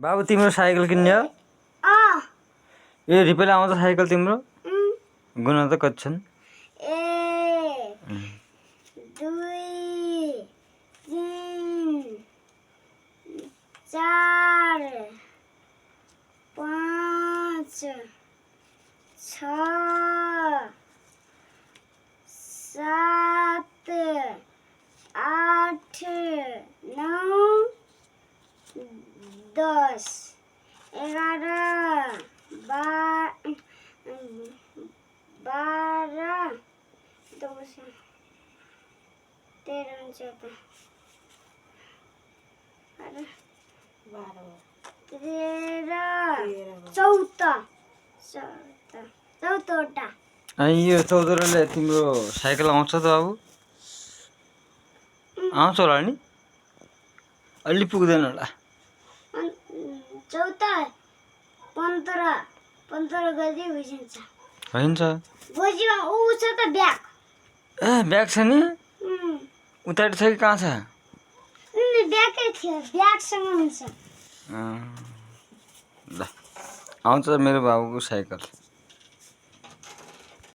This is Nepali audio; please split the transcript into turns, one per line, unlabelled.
बाबु तिम्रो साइकल किन्ने हो? यो रिपेला आउँछ साइकल तिम्रो? गुना त कति छन्?
1 2 3 4 5 6 7 8 9 10 11 12 13 14
अनि यो 14ले तिम्रो साइकल आउँछ त बाबु? आउँछ होला नि? अलि पुग्दैन होला।
15 गते भइन्छ।
हुन्छ।
भोजिमा ऊ छ त ब्याग।
ए ब्याग छ नि? उतारि छ कि कहाँ छ?
ब्यागै थियो, ब्यागसँग हुन्छ।
ल आउँछ मेरो बाबुको साइकल।